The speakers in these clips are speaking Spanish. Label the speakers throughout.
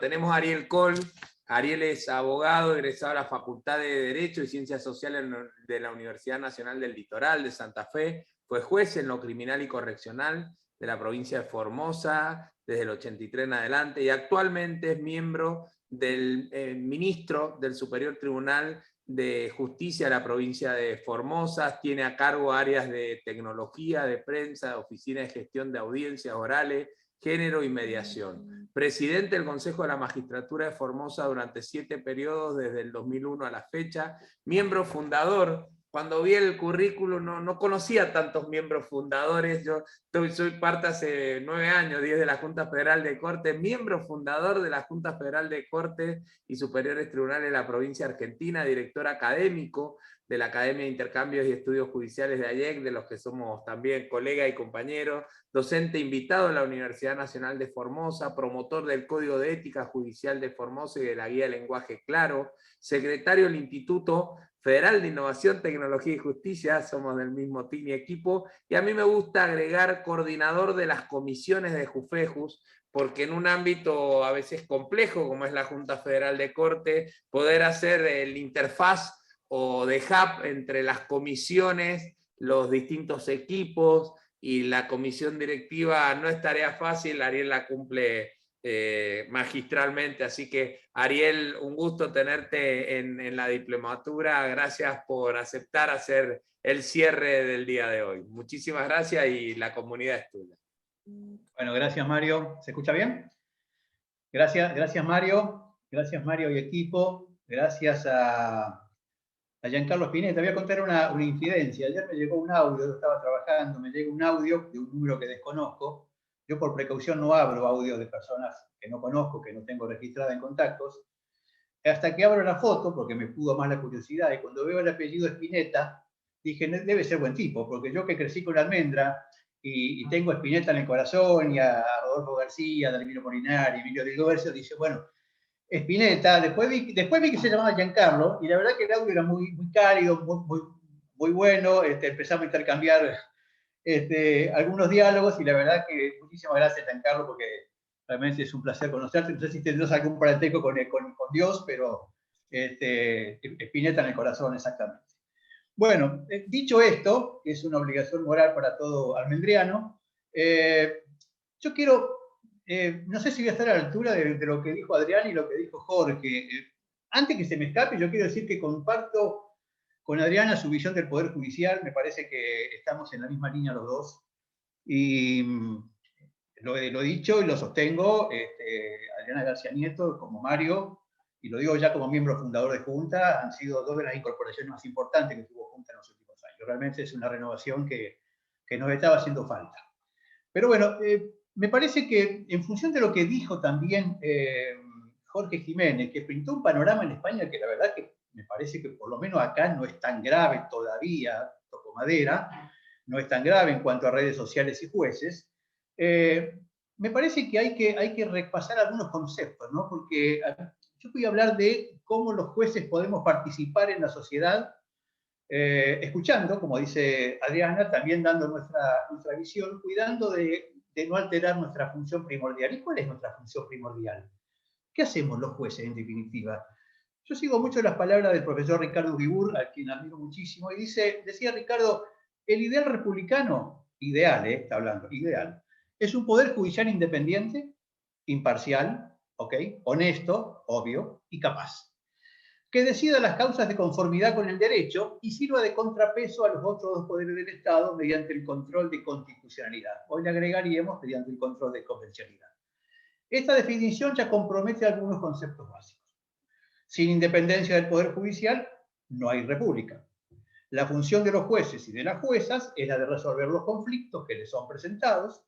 Speaker 1: Tenemos a Ariel Col. Ariel es abogado, egresado de la Facultad de Derecho y Ciencias Sociales de la Universidad Nacional del Litoral de Santa Fe. Fue juez en lo criminal y correccional de la provincia de Formosa desde el 83 en adelante y actualmente es miembro del ministro del Superior Tribunal de Justicia de la provincia de Formosa. Tiene a cargo áreas de tecnología, de prensa, oficina de gestión de audiencias orales, género y mediación. Presidente del Consejo de la Magistratura de Formosa durante 7 periodos desde el 2001 a la fecha. Miembro fundador. Cuando vi el currículum no conocía tantos miembros fundadores. Yo soy parte hace 9 años, 10 de la Junta Federal de Cortes, miembro fundador de la Junta Federal de Cortes y Superiores Tribunales de la provincia argentina, director académico de la Academia de Intercambios y Estudios Judiciales de AIEC, de los que somos también colega y compañero, docente invitado en la Universidad Nacional de Formosa, promotor del Código de Ética Judicial de Formosa y de la Guía de Lenguaje Claro, secretario del Instituto Federal de Innovación, Tecnología y Justicia, somos del mismo team y equipo, y a mí me gusta agregar coordinador de las comisiones de JUFEJUS, porque en un ámbito a veces complejo, como es la Junta Federal de Corte, poder hacer el interfaz o de hub entre las comisiones, los distintos equipos y la comisión directiva no es tarea fácil. Ariel la cumple magistralmente, así que Ariel, un gusto tenerte en la diplomatura. Gracias por aceptar hacer el cierre del día de hoy. Muchísimas gracias y la comunidad es tuya.
Speaker 2: Bueno, gracias Mario. ¿Se escucha bien? Gracias Mario y equipo. Gracias a Giancarlo Spinetta. Voy a contar una infidencia. Ayer me llegó un audio, yo estaba trabajando, me llegó un audio de un número que desconozco. Yo por precaución no abro audios de personas que no conozco, que no tengo registrada en contactos. Hasta que abro la foto, porque me pudo más la curiosidad, y cuando veo el apellido Spinetta, dije, debe ser buen tipo, porque yo que crecí con Almendra, y tengo a Spinetta en el corazón, y a Rodolfo García, a Dalmiro Molinari, Emilio Di Gobercio, dice, bueno, Spinetta, después vi que se llamaba Giancarlo, y la verdad que el audio era muy cálido, muy bueno. Empezamos a intercambiar algunos diálogos, y la verdad que muchísimas gracias, Giancarlo, porque realmente es un placer conocerte. No sé si tendrás algún parentesco con Dios, pero Spinetta en el corazón, exactamente. Bueno, dicho esto, que es una obligación moral para todo almendriano, yo quiero, no sé si voy a estar a la altura de lo que dijo Adrián y lo que dijo Jorge. Antes que se me escape, yo quiero decir que comparto con Adriana su visión del Poder Judicial. Me parece que estamos en la misma línea los dos. Y lo he dicho y lo sostengo. Adriana García Nieto, como Mario, y lo digo ya como miembro fundador de Junta, han sido 2 de las incorporaciones más importantes que tuvo Junta en los últimos años. Realmente es una renovación que nos estaba haciendo falta. Pero bueno, me parece que en función de lo que dijo también Jorge Jiménez, que pintó un panorama en España que la verdad que me parece que por lo menos acá no es tan grave todavía, toco madera, no es tan grave en cuanto a redes sociales y jueces. Me parece que hay que repasar algunos conceptos, ¿no? Porque yo voy a hablar de cómo los jueces podemos participar en la sociedad, escuchando, como dice Adriana, también dando nuestra visión, cuidando de no alterar nuestra función primordial. ¿Y cuál es nuestra función primordial? ¿Qué hacemos los jueces, en definitiva? Yo sigo mucho las palabras del profesor Ricardo Guibur, a quien admiro muchísimo, y decía Ricardo, el ideal republicano, ideal, está hablando, ideal, es un poder judicial independiente, imparcial, honesto, obvio, y capaz, que decida las causas de conformidad con el derecho y sirva de contrapeso a los otros 2 poderes del Estado mediante el control de constitucionalidad. Hoy le agregaríamos mediante el control de convencionalidad. Esta definición ya compromete algunos conceptos básicos. Sin independencia del Poder Judicial, no hay república. La función de los jueces y de las juezas es la de resolver los conflictos que les son presentados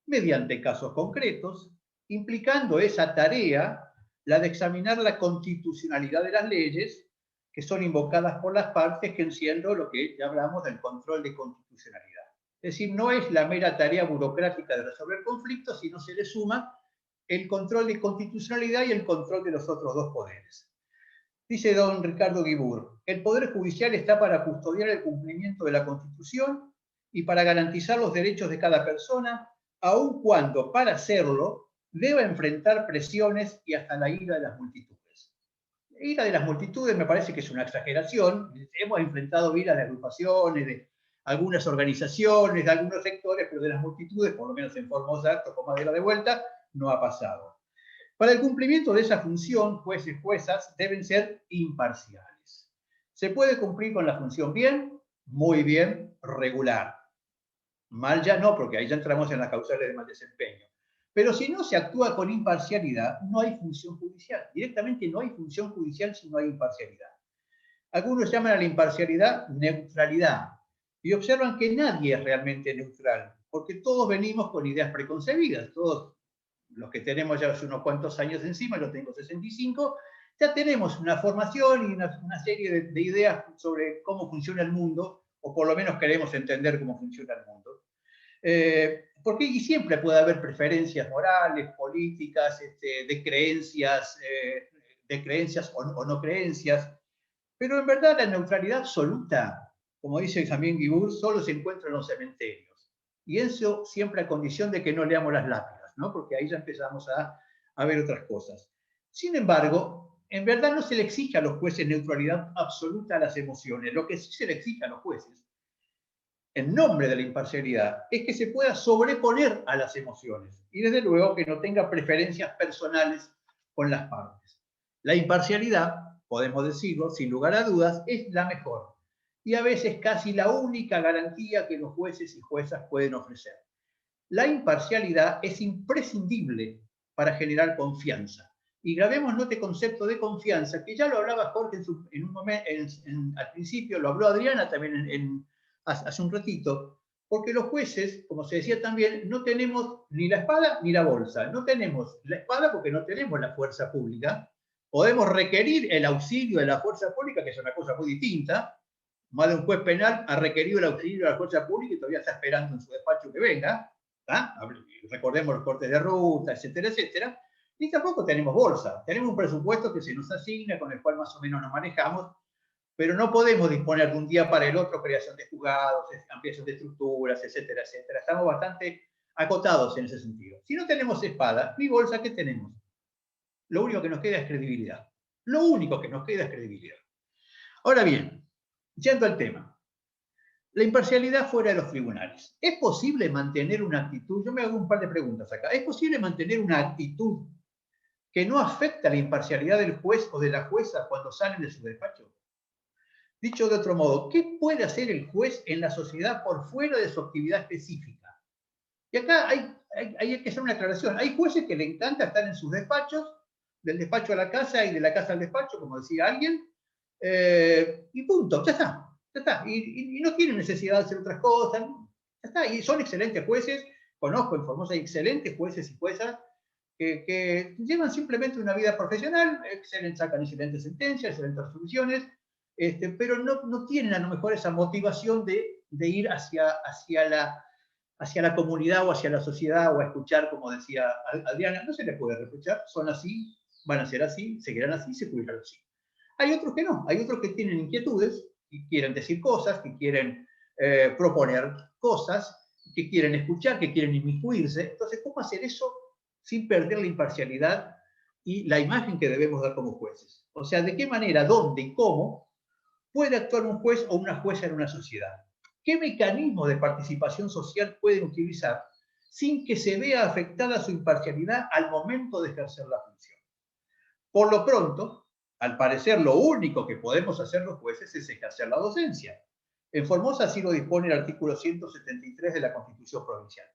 Speaker 2: mediante casos concretos, implicando esa tarea la de examinar la constitucionalidad de las leyes que son invocadas por las partes, que siendo lo que ya hablamos del control de constitucionalidad. Es decir, no es la mera tarea burocrática de resolver conflictos, sino se le suma el control de constitucionalidad y el control de los otros 2 poderes. Dice don Ricardo Guibur, el Poder Judicial está para custodiar el cumplimiento de la Constitución y para garantizar los derechos de cada persona, aun cuando para hacerlo deba enfrentar presiones y hasta la ira de las multitudes. La ira de las multitudes me parece que es una exageración. Hemos enfrentado ira de agrupaciones, de algunas organizaciones, de algunos sectores, pero de las multitudes, por lo menos en Formosa, tocó madera de vuelta, no ha pasado. Para el cumplimiento de esa función, jueces y juezas deben ser imparciales. ¿Se puede cumplir con la función bien? Muy bien, regular. Mal ya no, porque ahí ya entramos en las causales de mal desempeño. Pero si no se actúa con imparcialidad, no hay función judicial. Directamente no hay función judicial si no hay imparcialidad. Algunos llaman a la imparcialidad neutralidad y observan que nadie es realmente neutral, porque todos venimos con ideas preconcebidas. Todos los que tenemos ya unos cuantos años encima, yo tengo 65, ya tenemos una formación y una serie de ideas sobre cómo funciona el mundo, o por lo menos queremos entender cómo funciona el mundo. Porque y siempre puede haber preferencias morales, políticas, de creencias o no creencias, pero en verdad la neutralidad absoluta, como dice también Guibur, solo se encuentra en los cementerios. Y eso siempre a condición de que no leamos las lápidas, ¿no? Porque ahí ya empezamos a ver otras cosas. Sin embargo, en verdad no se le exige a los jueces neutralidad absoluta a las emociones. Lo que sí se le exige a los jueces, en nombre de la imparcialidad, es que se pueda sobreponer a las emociones y desde luego que no tenga preferencias personales con las partes. La imparcialidad, podemos decirlo, sin lugar a dudas, es la mejor y a veces casi la única garantía que los jueces y juezas pueden ofrecer. La imparcialidad es imprescindible para generar confianza. Y grabemos este concepto de confianza, que ya lo hablaba Jorge en un momento, al principio, lo habló Adriana también hace un ratito, porque los jueces, como se decía también, no tenemos ni la espada ni la bolsa. No tenemos la espada porque no tenemos la fuerza pública. Podemos requerir el auxilio de la fuerza pública, que es una cosa muy distinta. Más de un juez penal ha requerido el auxilio de la fuerza pública y todavía está esperando en su despacho que venga. Recordemos los cortes de ruta, etcétera, etcétera. Y tampoco tenemos bolsa. Tenemos un presupuesto que se nos asigna, con el cual más o menos nos manejamos, pero no podemos disponer de un día para el otro creación de juzgados, ampliación de estructuras, etcétera, etcétera. Estamos bastante acotados en ese sentido. Si no tenemos espada ni bolsa, ¿qué tenemos? Lo único que nos queda es credibilidad. Lo único que nos queda es credibilidad. Ahora bien, yendo al tema. La imparcialidad fuera de los tribunales. ¿Es posible mantener una actitud? Yo me hago un par de preguntas acá. ¿Es posible mantener una actitud que no afecta la imparcialidad del juez o de la jueza cuando salen de su despacho? Dicho de otro modo, ¿qué puede hacer el juez en la sociedad por fuera de su actividad específica? Y acá hay que hacer una aclaración. Hay jueces que le encanta estar en sus despachos, del despacho a la casa y de la casa al despacho, como decía alguien, y punto, ya está. Ya está. Y no tienen necesidad de hacer otras cosas. Ya está. Y son excelentes jueces. Conozco en Formosa excelentes jueces y juezas que llevan simplemente una vida profesional, sacan excelentes sentencias, excelentes resoluciones, pero no tienen a lo mejor esa motivación de ir hacia la comunidad o hacia la sociedad o a escuchar, como decía Adriana. No se les puede reprochar, son así, van a ser así, seguirán así, se jubilarán así. Hay otros que no, hay otros que tienen inquietudes, que quieren decir cosas, que quieren proponer cosas, que quieren escuchar, que quieren inmiscuirse. Entonces, ¿cómo hacer eso sin perder la imparcialidad y la imagen que debemos dar como jueces? O sea, ¿de qué manera, dónde y cómo puede actuar un juez o una jueza en una sociedad? ¿Qué mecanismos de participación social pueden utilizar sin que se vea afectada su imparcialidad al momento de ejercer la función? Por lo pronto, al parecer, lo único que podemos hacer los jueces es ejercer la docencia. En Formosa así lo dispone el artículo 173 de la Constitución Provincial.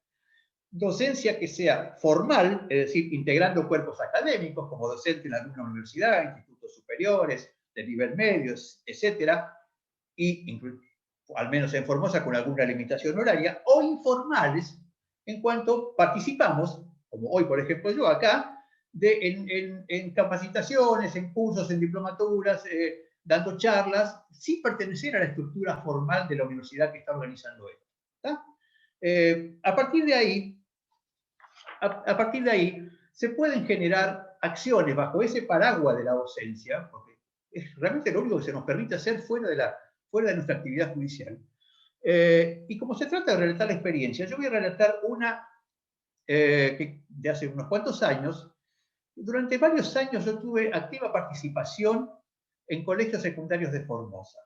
Speaker 2: Docencia que sea formal, es decir, integrando cuerpos académicos, como docente en alguna universidad, institutos superiores, de nivel medio, etcétera, y al menos en Formosa con alguna limitación horaria, o informales, en cuanto participamos, como hoy, por ejemplo, yo acá, en capacitaciones, en cursos, en diplomaturas, dando charlas, sin pertenecer a la estructura formal de la universidad que está organizando esto. A partir de ahí, se pueden generar acciones bajo ese paraguas de la docencia, porque es realmente lo único que se nos permite hacer fuera de nuestra actividad judicial. Y como se trata de relatar la experiencia, yo voy a relatar una de hace unos cuantos años. Durante varios años yo tuve activa participación en colegios secundarios de Formosa,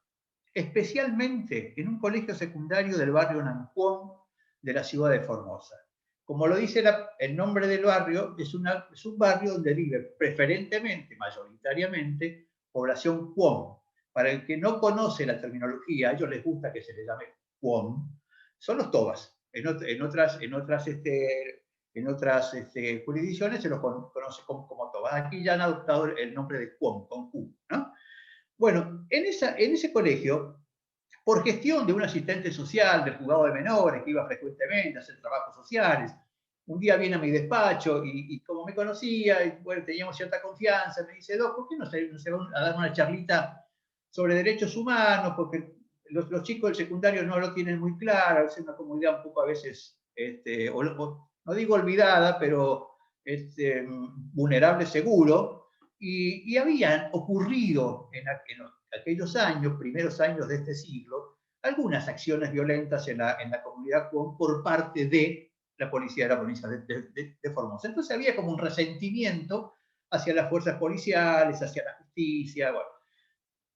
Speaker 2: especialmente en un colegio secundario del barrio Nancuón de la ciudad de Formosa. Como lo dice el nombre del barrio, es un barrio donde vive preferentemente, mayoritariamente, población Cuom. Para el que no conoce la terminología, a ellos les gusta que se les llame Cuom, son los tobas. En otras jurisdicciones se los conoce como tobas. Aquí ya han adoptado el nombre de Cuom, con Q, ¿no? Bueno, en ese colegio, por gestión de un asistente social del juzgado de menores que iba frecuentemente a hacer trabajos sociales, un día viene a mi despacho y como me conocía, y bueno, teníamos cierta confianza, me dice, Doc, ¿por qué no se van a dar una charlita sobre derechos humanos? Porque los chicos del secundario no lo tienen muy claro, es una comunidad un poco a veces, no digo olvidada, pero vulnerable seguro, y habían ocurrido en aquellos años, primeros años de este siglo, algunas acciones violentas en la comunidad por parte de la policía de la provincia de Formosa. Entonces había como un resentimiento hacia las fuerzas policiales, hacia la justicia. Bueno,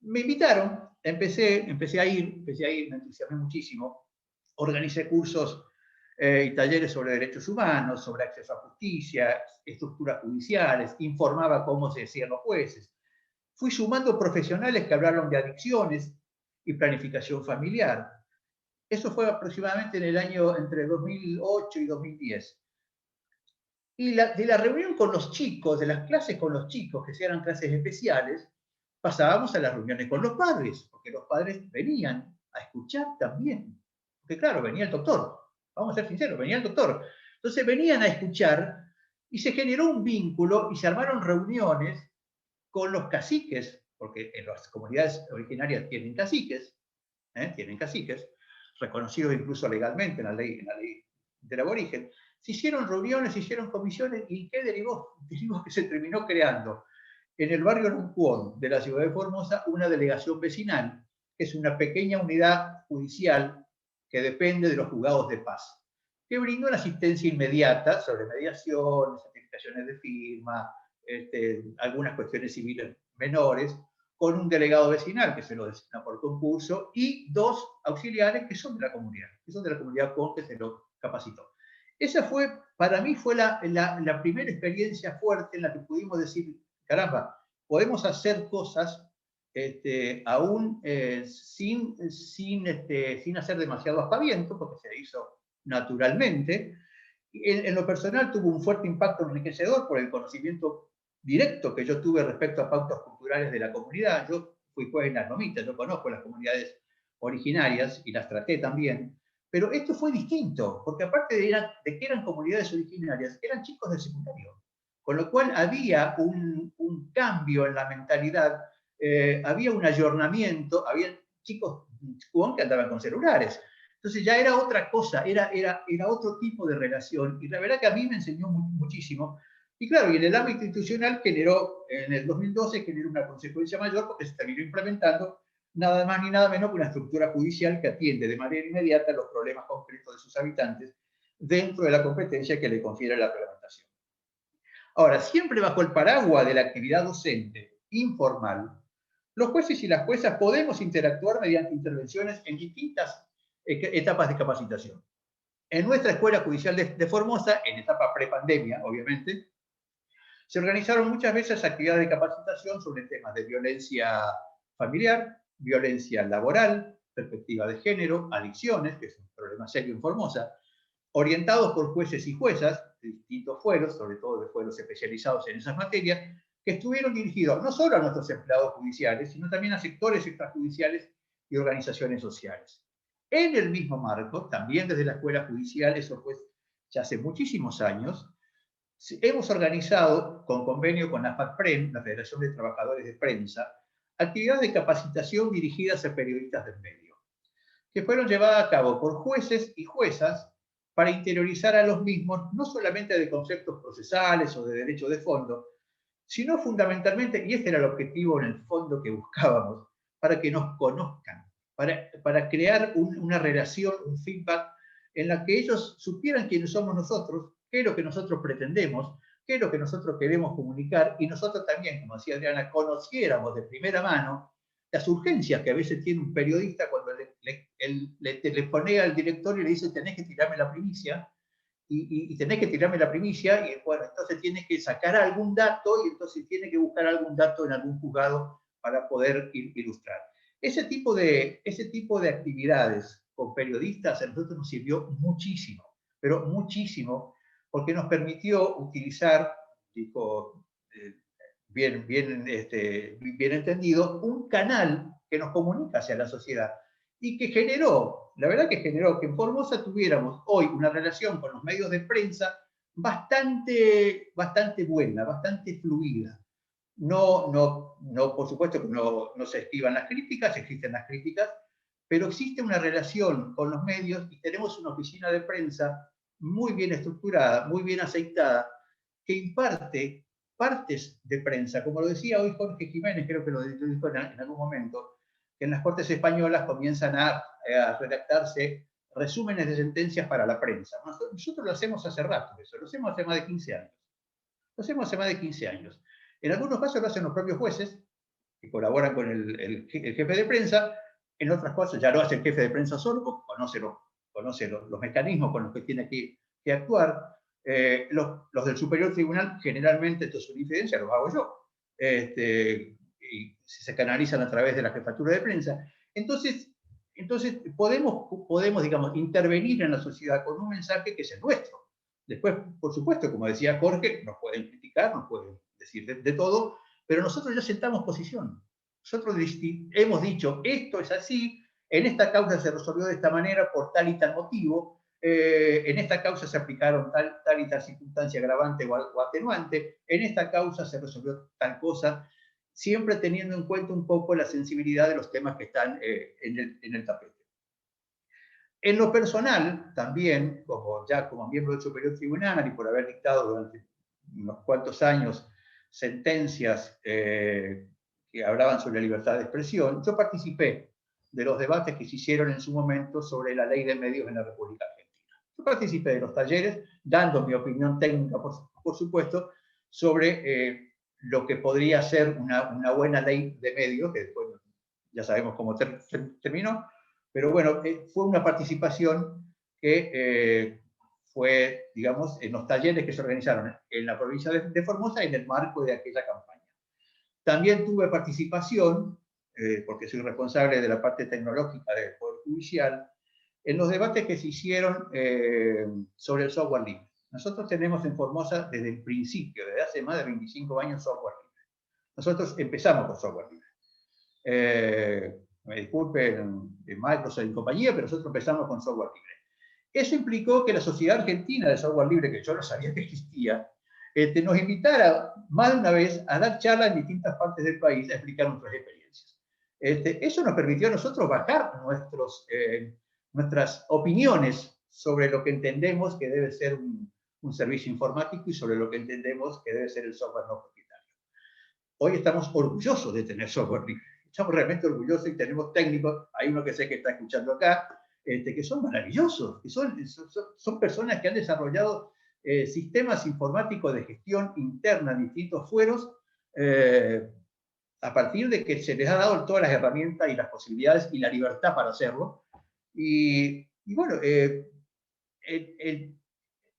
Speaker 2: me invitaron, empecé a ir, me entusiasmé muchísimo, organicé cursos y talleres sobre derechos humanos, sobre acceso a justicia, estructuras judiciales, informaba cómo se decían los jueces. Fui sumando profesionales que hablaron de adicciones y planificación familiar. Eso fue aproximadamente en el año entre 2008 y 2010. Y de la reunión con los chicos, de las clases con los chicos, que eran clases especiales, pasábamos a las reuniones con los padres, porque los padres venían a escuchar también. Porque claro, venía el doctor, vamos a ser sinceros, venía el doctor. Entonces venían a escuchar y se generó un vínculo y se armaron reuniones con los caciques, porque en las comunidades originarias tienen caciques, reconocidos incluso legalmente en la ley del aborigen. Se hicieron reuniones, se hicieron comisiones, y ¿qué derivó? Derivó que se terminó creando en el barrio Nancuón de la ciudad de Formosa una delegación vecinal, que es una pequeña unidad judicial que depende de los juzgados de paz, que brinda una asistencia inmediata sobre mediación, certificaciones de firma, algunas cuestiones civiles menores, con un delegado vecinal que se lo designa por concurso y dos auxiliares que son de la comunidad con que se lo capacitó. Esa fue, para mí, fue la primera experiencia fuerte en la que pudimos decir, caramba, podemos hacer cosas aún sin hacer demasiado aspaviento, porque se hizo naturalmente. En lo personal tuvo un fuerte impacto enriquecedor por el conocimiento directo que yo tuve respecto a pautas culturales de la comunidad. Yo fui juez en las Lomitas, yo conozco las comunidades originarias y las traté también, pero esto fue distinto, porque aparte de que eran comunidades originarias, eran chicos del secundario, con lo cual había un cambio en la mentalidad, había un ayornamiento, había chicos que andaban con celulares. Entonces ya era otra cosa, era otro tipo de relación, y la verdad que a mí me enseñó muchísimo. Y claro, y en el ámbito institucional en el 2012 generó una consecuencia mayor, porque se terminó implementando nada más ni nada menos que una estructura judicial que atiende de manera inmediata los problemas concretos de sus habitantes dentro de la competencia que le confiere la reglamentación. Ahora, siempre bajo el paraguas de la actividad docente informal, los jueces y las juezas podemos interactuar mediante intervenciones en distintas etapas de capacitación. En nuestra Escuela Judicial de Formosa, en etapa prepandemia, obviamente, se organizaron muchas veces actividades de capacitación sobre temas de violencia familiar, violencia laboral, perspectiva de género, adicciones, que es un problema serio en Formosa, orientados por jueces y juezas de distintos fueros, sobre todo de fueros especializados en esas materias, que estuvieron dirigidos no solo a nuestros empleados judiciales, sino también a sectores extrajudiciales y organizaciones sociales. En el mismo marco, también desde la Escuela Judicial, eso fue ya hace muchísimos años, hemos organizado, con convenio con la FACPREM, la Federación de Trabajadores de Prensa, actividades de capacitación dirigidas a periodistas del medio, que fueron llevadas a cabo por jueces y juezas para interiorizar a los mismos, no solamente de conceptos procesales o de derecho de fondo, sino fundamentalmente, y este era el objetivo en el fondo que buscábamos, para que nos conozcan, para crear una relación, un feedback, en la que ellos supieran quiénes somos nosotros, qué es lo que nosotros pretendemos, qué es lo que nosotros queremos comunicar, y nosotros también, como decía Adriana, conociéramos de primera mano las urgencias que a veces tiene un periodista cuando le telefonea al director y le dice tenés que tirarme la primicia, y tenés que tirarme la primicia, y bueno, entonces tienes que sacar algún dato, y entonces tiene que buscar algún dato en algún juzgado para poder ilustrar. Ese tipo de actividades con periodistas a nosotros nos sirvió muchísimo, pero muchísimo, porque nos permitió utilizar, dijo, bien entendido, un canal que nos comunica hacia la sociedad y que generó, la verdad que generó que en Formosa tuviéramos hoy una relación con los medios de prensa bastante buena, bastante fluida. No, por supuesto que no se esquivan las críticas, existen las críticas, pero existe una relación con los medios y tenemos una oficina de prensa muy bien estructurada, muy bien aceitada, que imparte partes de prensa, como lo decía hoy Jorge Jiménez, creo que lo dijo en algún momento, que en las Cortes españolas comienzan a redactarse resúmenes de sentencias para la prensa. Nosotros lo hacemos hace rato, eso, lo hacemos hace más de 15 años. Lo hacemos hace más de 15 años. En algunos casos lo hacen los propios jueces, que colaboran con el jefe de prensa, en otras cosas ya lo hace el jefe de prensa solo, porque conoce los mecanismos con los que tiene que actuar. Los del Superior Tribunal, generalmente, esto es una infidencia, los hago yo, y se canalizan a través de la jefatura de prensa. Entonces podemos, digamos, intervenir en la sociedad con un mensaje que es el nuestro. Después, por supuesto, como decía Jorge, nos pueden criticar, nos pueden decir de todo, pero nosotros ya sentamos posición. Nosotros hemos dicho, esto es así, en esta causa se resolvió de esta manera por tal y tal motivo, en esta causa se aplicaron tal y tal circunstancia agravante o atenuante, en esta causa se resolvió tal cosa, siempre teniendo en cuenta un poco la sensibilidad de los temas que están en el tapete. En lo personal, también, como miembro del Superior Tribunal y por haber dictado durante unos cuantos años sentencias que hablaban sobre la libertad de expresión, yo participé de los debates que se hicieron en su momento sobre la ley de medios en la República Argentina. Yo participé de los talleres, dando mi opinión técnica, por supuesto, sobre lo que podría ser una buena ley de medios, que después ya sabemos cómo terminó, pero bueno, fue una participación que fue, digamos, en los talleres que se organizaron en la provincia de Formosa en el marco de aquella campaña. También tuve participación, porque soy responsable de la parte tecnológica del Poder Judicial, en los debates que se hicieron sobre el software libre. Nosotros tenemos en Formosa desde el principio, desde hace más de 25 años, software libre. Nosotros empezamos con software libre. Me disculpen Microsoft y compañía, pero nosotros empezamos con software libre. Eso implicó que la Sociedad Argentina de Software Libre, que yo no sabía que existía, nos invitara más de una vez a dar charlas en distintas partes del país a explicar nuestras experiencias. Eso nos permitió a nosotros bajar nuestras opiniones sobre lo que entendemos que debe ser un servicio informático y sobre lo que entendemos que debe ser el software no propietario. Hoy estamos orgullosos de tener software libre. Estamos realmente orgullosos y tenemos técnicos, hay uno que sé que está escuchando acá, que son maravillosos, que son personas que han desarrollado sistemas informáticos de gestión interna en distintos fueros, a partir de que se les ha dado todas las herramientas y las posibilidades y la libertad para hacerlo. Y bueno,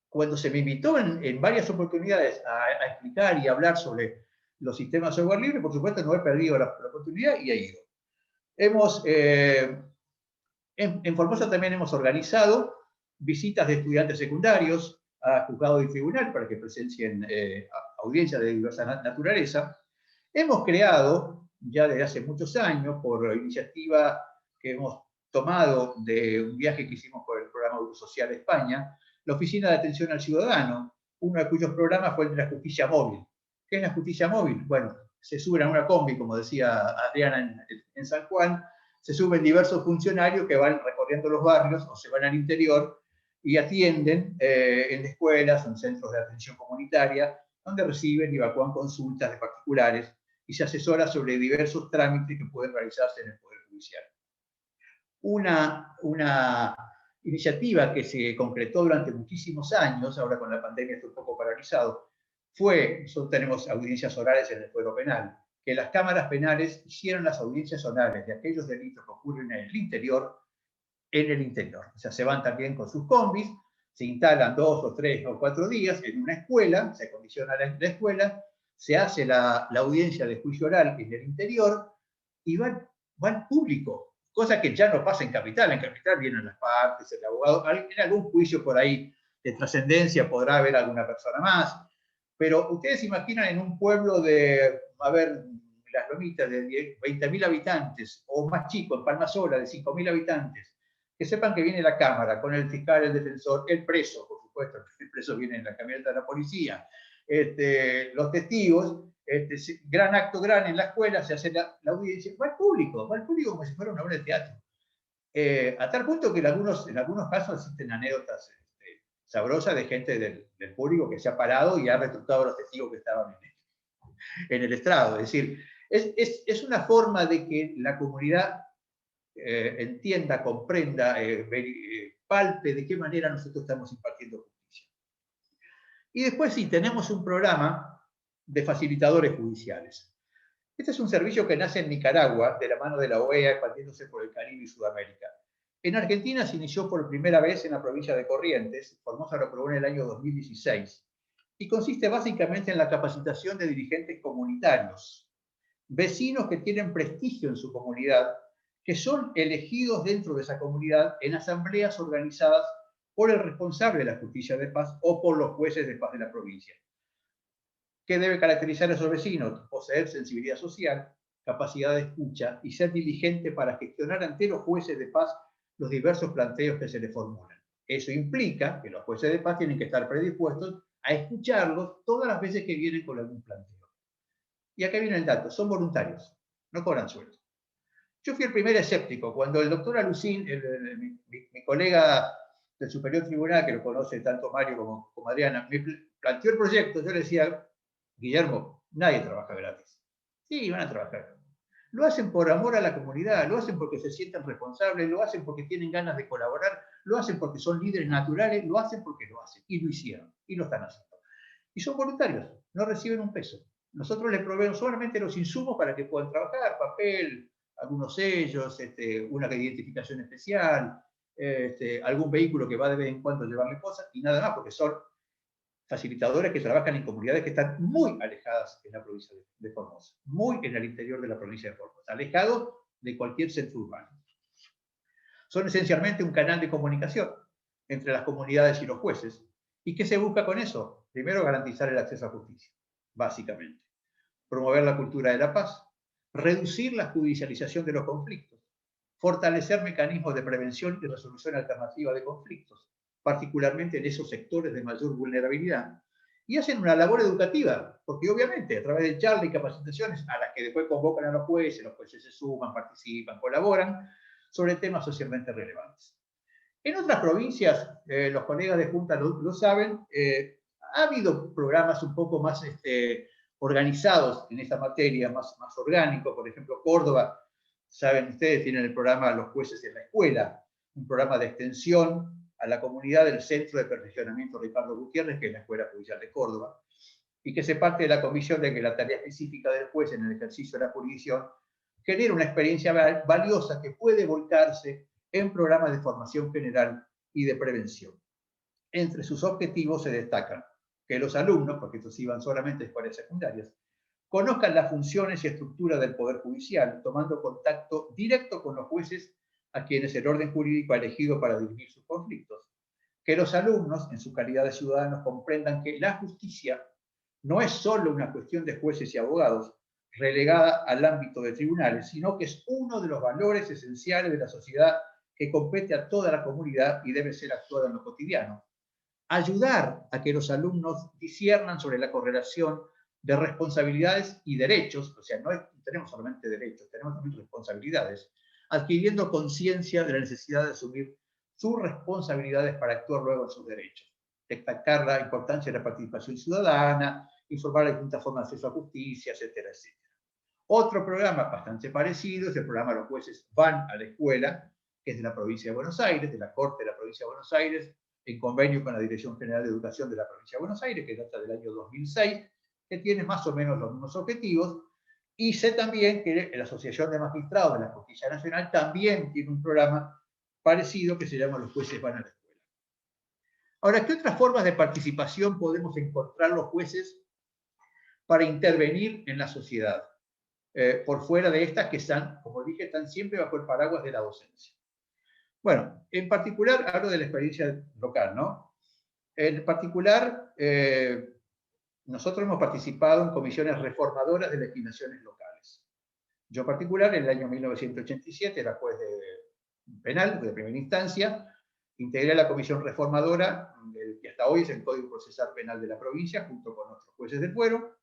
Speaker 2: cuando se me invitó en varias oportunidades a explicar y hablar sobre los sistemas de software libre, por supuesto no he perdido la oportunidad y he ido. En Formosa también hemos organizado visitas de estudiantes secundarios a juzgados y tribunal para que presencien audiencias de diversa naturaleza. Hemos creado, ya desde hace muchos años, por iniciativa que hemos tomado de un viaje que hicimos por el programa Eurosocial de España, la Oficina de Atención al Ciudadano, uno de cuyos programas fue el de la justicia móvil. ¿Qué es la justicia móvil? Bueno, se suben a una combi, como decía Adriana en San Juan, se suben diversos funcionarios que van recorriendo los barrios o se van al interior y atienden en escuelas, en centros de atención comunitaria, donde reciben y evacúan consultas de particulares y se asesora sobre diversos trámites que pueden realizarse en el Poder Judicial. Una iniciativa que se concretó durante muchísimos años, ahora con la pandemia está un poco paralizado, fue, nosotros tenemos audiencias orales en el fuero penal, que las cámaras penales hicieron las audiencias orales de aquellos delitos que ocurren en el interior. O sea, se van también con sus combis, se instalan 2 o 3 o 4 días en una escuela, se acondiciona la escuela, se hace la audiencia de juicio oral en el interior y va al público, cosa que ya no pasa en Capital. En Capital vienen las partes, el abogado, en algún juicio por ahí de trascendencia podrá haber alguna persona más, pero ustedes se imaginan en un pueblo de, a ver, Las Lomitas, de 20.000 habitantes, o más chico, en Palma Sola, de 5.000 habitantes, que sepan que viene la Cámara con el fiscal, el defensor, el preso, por supuesto, el preso viene en la camioneta de la policía, los testigos, gran acto gran en la escuela, se hace la audiencia, va al público como si fuera una obra de teatro. A tal punto que en algunos casos existen anécdotas sabrosas de gente del público que se ha parado y ha retratado a los testigos que estaban en el estrado. Es decir, es una forma de que la comunidad entienda, comprenda, palpe de qué manera nosotros estamos impartiendo justicia. Y después sí, tenemos un programa de facilitadores judiciales. Este es un servicio que nace en Nicaragua, de la mano de la OEA, expandiéndose por el Caribe y Sudamérica. En Argentina se inició por primera vez en la provincia de Corrientes, Formosa lo aprobó en el año 2016, y consiste básicamente en la capacitación de dirigentes comunitarios, vecinos que tienen prestigio en su comunidad, que son elegidos dentro de esa comunidad en asambleas organizadas por el responsable de la justicia de paz o por los jueces de paz de la provincia. ¿Qué debe caracterizar a esos vecinos? Poseer sensibilidad social, capacidad de escucha y ser diligente para gestionar ante los jueces de paz los diversos planteos que se les formulan. Eso implica que los jueces de paz tienen que estar predispuestos a escucharlos todas las veces que vienen con algún planteo. Y acá viene el dato, son voluntarios, no cobran sueldo. Yo fui el primer escéptico. Cuando el doctor Alucín, mi colega del Superior Tribunal, que lo conoce tanto Mario como Adriana, me planteó el proyecto, yo le decía, Guillermo, nadie trabaja gratis. Sí, van a trabajar. Lo hacen por amor a la comunidad, lo hacen porque se sienten responsables, lo hacen porque tienen ganas de colaborar, lo hacen porque son líderes naturales, lo hacen porque lo hacen. Y lo hicieron, y lo están haciendo. Y son voluntarios, no reciben un peso. Nosotros les proveemos solamente los insumos para que puedan trabajar, papel, algunos sellos, una identificación especial, algún vehículo que va de vez en cuando a llevarle cosas, y nada más, porque son facilitadores que trabajan en comunidades que están muy alejadas en la provincia de Formosa, muy en el interior de la provincia de Formosa, alejados de cualquier centro urbano. Son esencialmente un canal de comunicación entre las comunidades y los jueces. ¿Y qué se busca con eso? Primero, garantizar el acceso a justicia, básicamente. Promover la cultura de la paz, reducir la judicialización de los conflictos, fortalecer mecanismos de prevención y resolución alternativa de conflictos, particularmente en esos sectores de mayor vulnerabilidad, y hacen una labor educativa, porque obviamente a través de charlas y capacitaciones a las que después convocan a los jueces se suman, participan, colaboran sobre temas socialmente relevantes. En otras provincias, los colegas de Junta lo saben, ha habido programas un poco más organizados en esta materia, más orgánicos. Por ejemplo, Córdoba, saben ustedes, tienen el programa Los Jueces en la Escuela, un programa de extensión a la comunidad del Centro de Perfeccionamiento Ricardo Gutiérrez, que es la Escuela Judicial de Córdoba, y que se parte de la convicción de que la tarea específica del juez en el ejercicio de la jurisdicción genera una experiencia valiosa que puede volcarse en programas de formación general y de prevención. Entre sus objetivos se destacan que los alumnos, porque estos iban solamente a escuelas secundarias, conozcan las funciones y estructura del Poder Judicial, tomando contacto directo con los jueces a quienes el orden jurídico ha elegido para dirimir sus conflictos. Que los alumnos, en su calidad de ciudadanos, comprendan que la justicia no es solo una cuestión de jueces y abogados, relegada al ámbito de tribunales, sino que es uno de los valores esenciales de la sociedad que compete a toda la comunidad y debe ser actuada en lo cotidiano. Ayudar a que los alumnos disciernan sobre la correlación de responsabilidades y derechos, o sea, no tenemos solamente derechos, tenemos también responsabilidades, adquiriendo conciencia de la necesidad de asumir sus responsabilidades para actuar luego en sus derechos. Destacar la importancia de la participación ciudadana, informar de distintas formas de acceso a justicia, etcétera, etcétera. Otro programa bastante parecido es el programa Los Jueces Van a la Escuela, que es de la provincia de Buenos Aires, de la Corte de la provincia de Buenos Aires, en convenio con la Dirección General de Educación de la provincia de Buenos Aires, que data del año 2006, que tiene más o menos los mismos objetivos. Y sé también que la Asociación de Magistrados de la Justicia Nacional también tiene un programa parecido que se llama Los Jueces Van a la Escuela. Ahora, ¿qué otras formas de participación podemos encontrar los jueces para intervenir en la sociedad? Por fuera de estas que están, como dije, están siempre bajo el paraguas de la docencia. Bueno, en particular, hablo de la experiencia local, ¿no? En particular, nosotros hemos participado en comisiones reformadoras de legislaciones locales. Yo en particular, en el año 1987, era juez penal de primera instancia, integré la comisión reformadora, que hasta hoy es el Código Procesal Penal de la provincia, junto con otros jueces del fuero,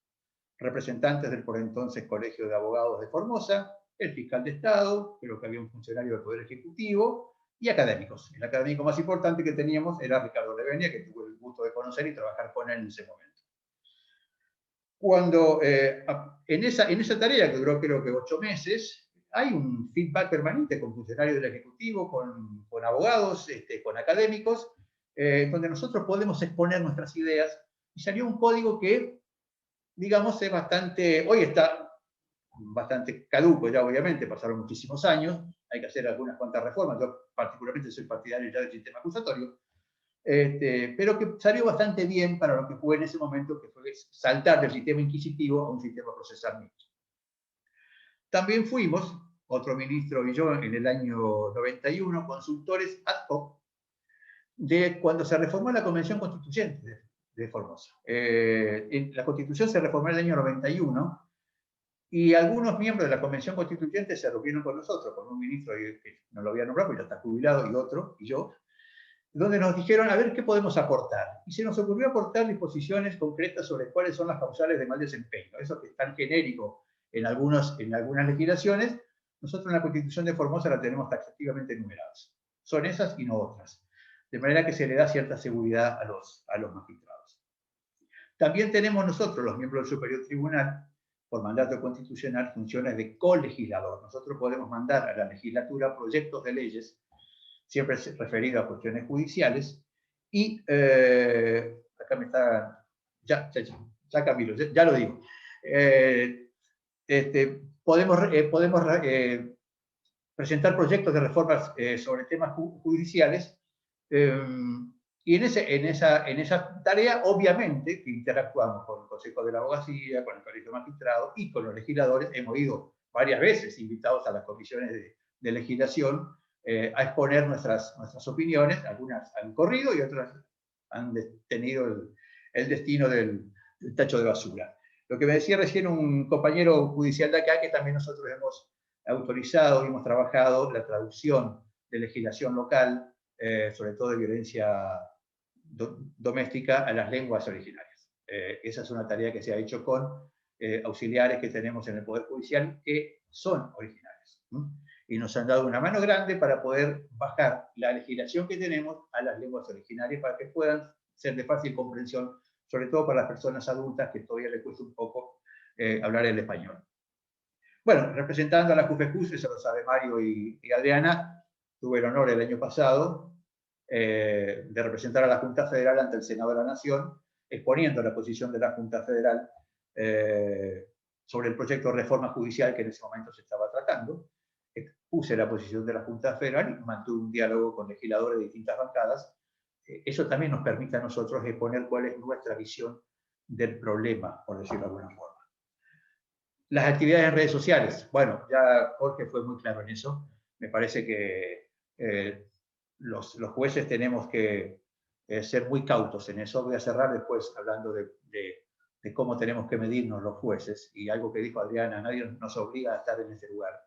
Speaker 2: representantes del por entonces Colegio de Abogados de Formosa, el fiscal de Estado, creo que había un funcionario del Poder Ejecutivo, y académicos. El académico más importante que teníamos era Ricardo Levenia, que tuve el gusto de conocer y trabajar con él en ese momento. Cuando en esa tarea, que duró creo que 8 meses, hay un feedback permanente con funcionarios del Ejecutivo, con abogados, con académicos, donde nosotros podemos exponer nuestras ideas, y salió un código que, digamos, es bastante, hoy está bastante caduco ya, obviamente, pasaron muchísimos años, hay que hacer algunas cuantas reformas, yo particularmente soy partidario ya del sistema acusatorio, pero que salió bastante bien para lo que fue en ese momento, que fue saltar del sistema inquisitivo a un sistema procesal mixto. También fuimos, otro ministro y yo, en el año 91, consultores ad hoc de cuando se reformó la Convención Constituyente de Formosa. La Constitución se reformó en el año 91, y algunos miembros de la Convención Constituyente se reunieron con nosotros, con un ministro que no lo había nombrado, porque ya está jubilado, y otro, y yo, donde nos dijeron, a ver, ¿qué podemos aportar? Y se nos ocurrió aportar disposiciones concretas sobre cuáles son las causales de mal desempeño. Eso que es tan genérico en algunas legislaciones, nosotros en la Constitución de Formosa la tenemos taxativamente enumeradas. Son esas y no otras. De manera que se le da cierta seguridad a los magistrados. También tenemos nosotros, los miembros del Superior Tribunal, por mandato constitucional, funciones de colegislador. Nosotros podemos mandar a la legislatura proyectos de leyes, siempre referido a cuestiones judiciales, y acá me está, ya Camilo, ya lo digo, podemos presentar proyectos de reformas sobre temas judiciales, y en esa tarea, obviamente, que interactuamos con el Consejo de la Abogacía, con el Colegio de Magistrados y con los legisladores. Hemos ido varias veces invitados a las comisiones de legislación a exponer nuestras opiniones. Algunas han corrido y otras han tenido el destino del tacho de basura. Lo que me decía recién un compañero judicial de acá, que también nosotros hemos autorizado y hemos trabajado la traducción de legislación local, sobre todo de violencia doméstica, a las lenguas originarias. Esa es una tarea que se ha hecho con auxiliares que tenemos en el Poder Judicial que son originales. Y nos han dado una mano grande para poder bajar la legislación que tenemos a las lenguas originarias para que puedan ser de fácil comprensión, sobre todo para las personas adultas que todavía les cuesta un poco hablar el español. Bueno, representando a la JUFEJUS, eso lo sabe Mario y Adriana, tuve el honor el año pasado de representar a la Junta Federal ante el Senado de la Nación, exponiendo la posición de la Junta Federal sobre el proyecto de reforma judicial que en ese momento se estaba tratando. Expuse la posición de la Junta Federal y mantuve un diálogo con legisladores de distintas bancadas. Eso también nos permite a nosotros exponer cuál es nuestra visión del problema, por decirlo de alguna forma. Las actividades en redes sociales. Bueno, ya Jorge fue muy claro en eso. Me parece que los jueces tenemos que ser muy cautos en eso. Voy a cerrar después hablando de cómo tenemos que medirnos los jueces. Y algo que dijo Adriana, nadie nos obliga a estar en ese lugar.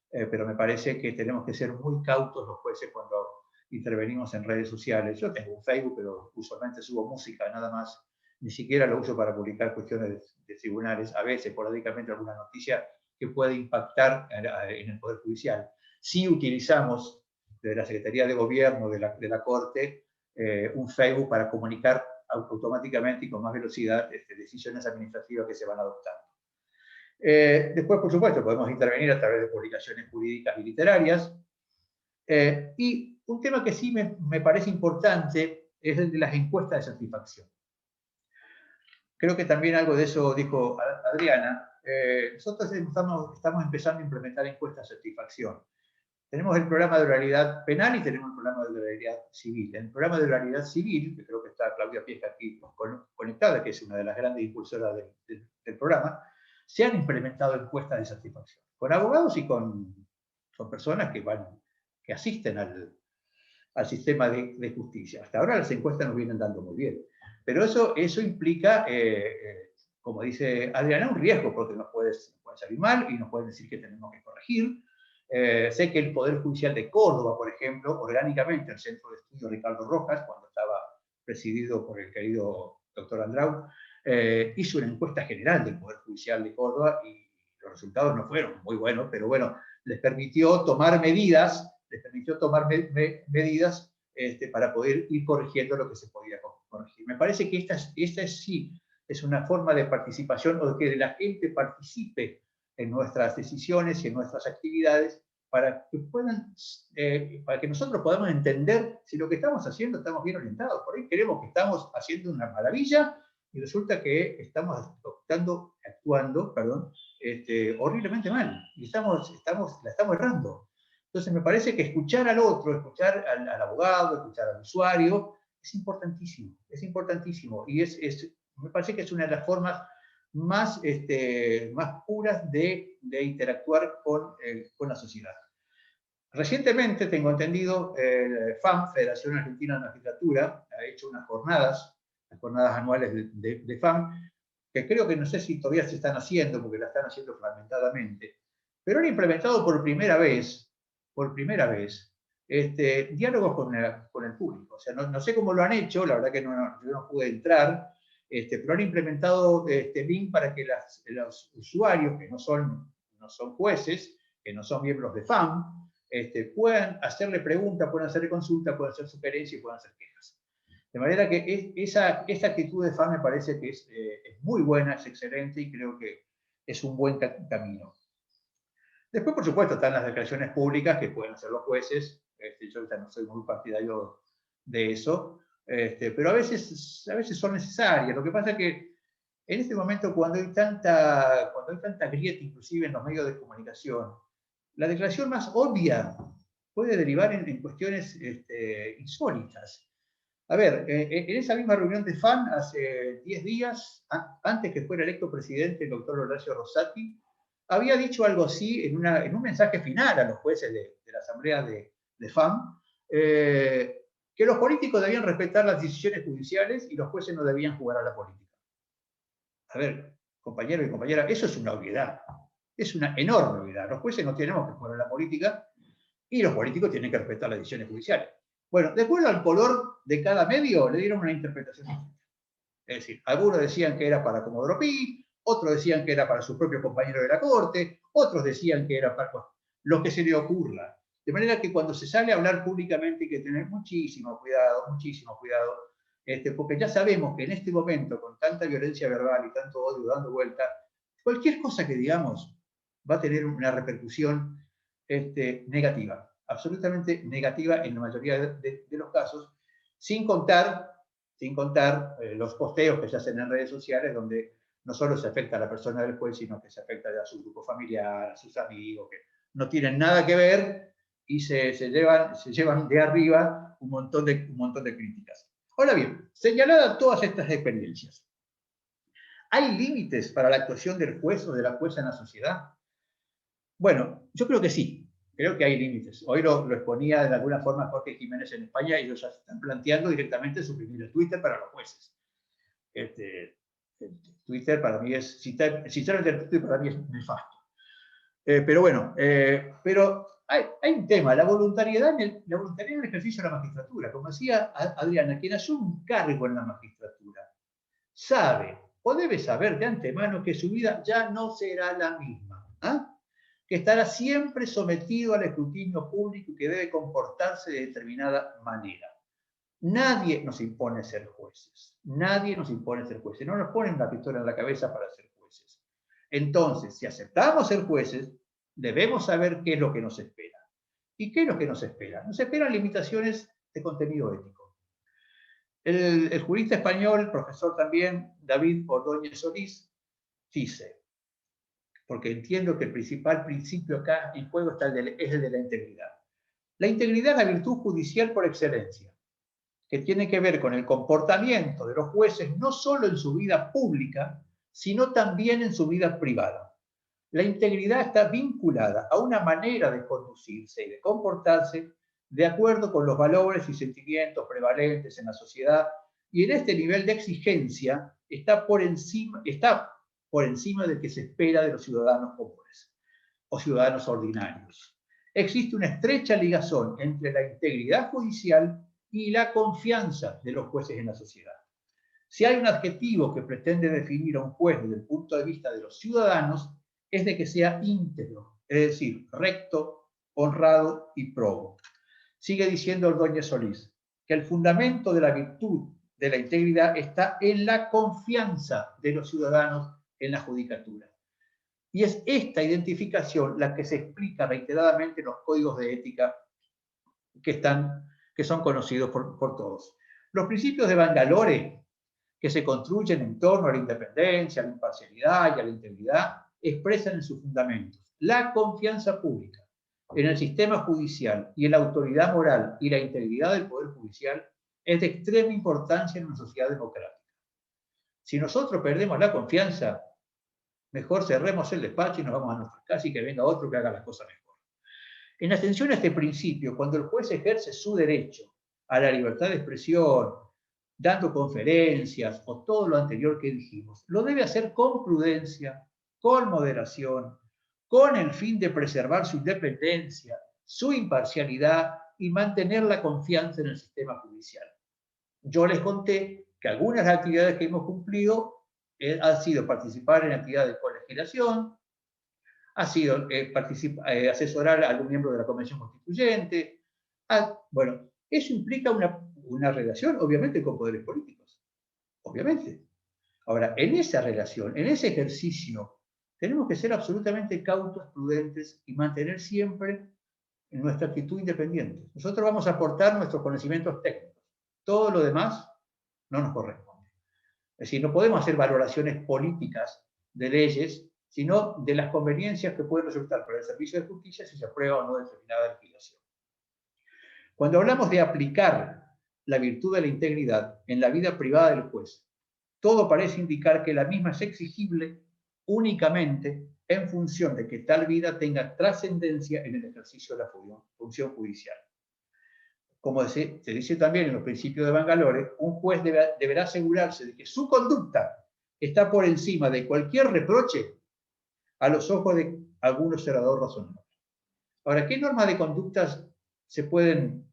Speaker 2: Pero me parece que tenemos que ser muy cautos los jueces cuando intervenimos en redes sociales. Yo tengo un Facebook, pero usualmente subo música, nada más. Ni siquiera lo uso para publicar cuestiones de tribunales, a veces, esporádicamente, alguna noticia que puede impactar en el Poder Judicial. Sí utilizamos desde la Secretaría de Gobierno de la Corte un Facebook para comunicar automáticamente y con más velocidad decisiones administrativas que se van adoptando. Después, por supuesto, podemos intervenir a través de publicaciones jurídicas y literarias. Y un tema que sí me parece importante es el de las encuestas de satisfacción. Creo que también algo de eso dijo Adriana. Nosotros estamos empezando a implementar encuestas de satisfacción. Tenemos el programa de oralidad penal y tenemos el programa de oralidad civil. En el programa de oralidad civil, que creo que está Claudia Piesca aquí conectada, que es una de las grandes impulsoras del programa, se han implementado encuestas de satisfacción con abogados y con personas que asisten al sistema de justicia. Hasta ahora las encuestas nos vienen dando muy bien. Pero eso implica, como dice Adriana, un riesgo, porque nos puede salir mal y nos pueden decir que tenemos que corregir. Sé que el Poder Judicial de Córdoba, por ejemplo, orgánicamente el Centro de Estudio Ricardo Rojas, cuando estaba presidido por el querido doctor Andrau, hizo una encuesta general del Poder Judicial de Córdoba y los resultados no fueron muy buenos, pero bueno, les permitió tomar medidas, para poder ir corrigiendo lo que se podía corregir. Me parece que esta sí es una forma de participación, o de que la gente participe en nuestras decisiones y en nuestras actividades, para que nosotros podamos entender si lo que estamos haciendo estamos bien orientados. Por ahí creemos que estamos haciendo una maravilla y resulta que estamos actuando horriblemente mal y la estamos errando. Entonces me parece que escuchar al otro, escuchar al abogado, escuchar al usuario, es importantísimo, y me parece que es una de las formas más puras de interactuar con la sociedad. Recientemente, tengo entendido, FAM, Federación Argentina de Magistratura, ha hecho las jornadas anuales de FAM, que creo que no sé si todavía se están haciendo, porque la están haciendo fragmentadamente, pero han implementado por primera vez, diálogos con el público. O sea, no sé cómo lo han hecho, la verdad que yo no pude entrar, pero han implementado link para que los usuarios, que no son jueces, que no son miembros de FAM, puedan hacerle preguntas, puedan hacerle consultas, puedan hacer sugerencias y puedan hacer quejas. De manera que esa actitud de FAM me parece que es muy buena, es excelente, y creo que es un buen camino. Después, por supuesto, están las declaraciones públicas que pueden hacer los jueces. Yo no soy muy partidario de eso, pero a veces son necesarias. Lo que pasa es que en este momento, cuando hay tanta grieta, inclusive en los medios de comunicación, la declaración más obvia puede derivar en cuestiones insólitas. A ver, en esa misma reunión de FAN, hace 10 días, antes que fuera electo presidente el doctor Horacio Rosati, había dicho algo así en un mensaje final a los jueces de la asamblea de FAM, que los políticos debían respetar las decisiones judiciales y los jueces no debían jugar a la política. A ver, compañero y compañera, eso es una obviedad. Es una enorme obviedad. Los jueces no tenemos que jugar a la política y los políticos tienen que respetar las decisiones judiciales. Bueno, de acuerdo al color de cada medio, le dieron una interpretación distinta. Es decir, algunos decían que era para Comodoro Pi, otros decían que era para su propio compañero de la corte, otros decían que era para lo que se le ocurra. De manera que cuando se sale a hablar públicamente hay que tener muchísimo cuidado, porque ya sabemos que en este momento, con tanta violencia verbal y tanto odio dando vuelta, cualquier cosa que digamos va a tener una repercusión negativa, absolutamente negativa en la mayoría de los casos, sin contar los posteos que se hacen en redes sociales, donde no solo se afecta a la persona del juez, sino que se afecta a su grupo familiar, a sus amigos, que no tienen nada que ver, y se llevan de arriba un montón de críticas. Ahora bien, señaladas todas estas experiencias, ¿hay límites para la actuación del juez o de la jueza en la sociedad? Bueno, yo creo que sí, creo que hay límites. Hoy lo exponía de alguna forma Jorge Jiménez en España, y ellos ya están planteando directamente suprimir el Twitter para los jueces. Twitter para mí sinceramente el Twitter para mí es nefasto. Pero bueno, pero hay un tema, la voluntariedad en el ejercicio de la magistratura. Como decía Adriana, quien asume un cargo en la magistratura sabe o debe saber de antemano que su vida ya no será la misma, que estará siempre sometido al escrutinio público y que debe comportarse de determinada manera. Nadie nos impone ser jueces, no nos ponen la pistola en la cabeza para ser jueces. Entonces, si aceptamos ser jueces, debemos saber qué es lo que nos espera. ¿Y qué es lo que nos espera? Nos esperan limitaciones de contenido ético. El jurista español, profesor también, David Ordóñez Solís, dice, porque entiendo que el principal principio acá en juego es el de la integridad. La integridad es la virtud judicial por excelencia, que tiene que ver con el comportamiento de los jueces no solo en su vida pública, sino también en su vida privada. La integridad está vinculada a una manera de conducirse y de comportarse de acuerdo con los valores y sentimientos prevalentes en la sociedad, y en este nivel de exigencia está por encima del que se espera de los ciudadanos comunes o ciudadanos ordinarios. Existe una estrecha ligazón entre la integridad judicial y la confianza de los jueces en la sociedad. Si hay un adjetivo que pretende definir a un juez desde el punto de vista de los ciudadanos, es de que sea íntegro, es decir, recto, honrado y probo. Sigue diciendo Ordóñez Solís que el fundamento de la virtud de la integridad está en la confianza de los ciudadanos en la judicatura. Y es esta identificación la que se explica reiteradamente en los códigos de ética que son conocidos por todos. Los principios de Bangalore, que se construyen en torno a la independencia, a la imparcialidad y a la integridad, expresan en sus fundamentos la confianza pública en el sistema judicial y en la autoridad moral y la integridad del Poder Judicial es de extrema importancia en una sociedad democrática. Si nosotros perdemos la confianza, mejor cerremos el despacho y nos vamos a nuestra casa y que venga otro que haga las cosas mejor. En atención a este principio, cuando el juez ejerce su derecho a la libertad de expresión, dando conferencias o todo lo anterior que dijimos, lo debe hacer con prudencia, con moderación, con el fin de preservar su independencia, su imparcialidad y mantener la confianza en el sistema judicial. Yo les conté que algunas de las actividades que hemos cumplido han sido participar en actividades de colegiación, ha sido asesorar a algún miembro de la Convención Constituyente. Bueno, eso implica una relación, obviamente, con poderes políticos. Obviamente. Ahora, en esa relación, en ese ejercicio, tenemos que ser absolutamente cautos, prudentes y mantener siempre nuestra actitud independiente. Nosotros vamos a aportar nuestros conocimientos técnicos. Todo lo demás no nos corresponde. Es decir, no podemos hacer valoraciones políticas de leyes, sino de las conveniencias que pueden resultar para el servicio de justicia si se aprueba o no determinada legislación. Cuando hablamos de aplicar la virtud de la integridad en la vida privada del juez, todo parece indicar que la misma es exigible únicamente en función de que tal vida tenga trascendencia en el ejercicio de la función judicial. Como se dice también en los principios de Bangalore, un juez deberá asegurarse de que su conducta está por encima de cualquier reproche a los ojos de algún observador razonable. Ahora, ¿qué normas de conductas se pueden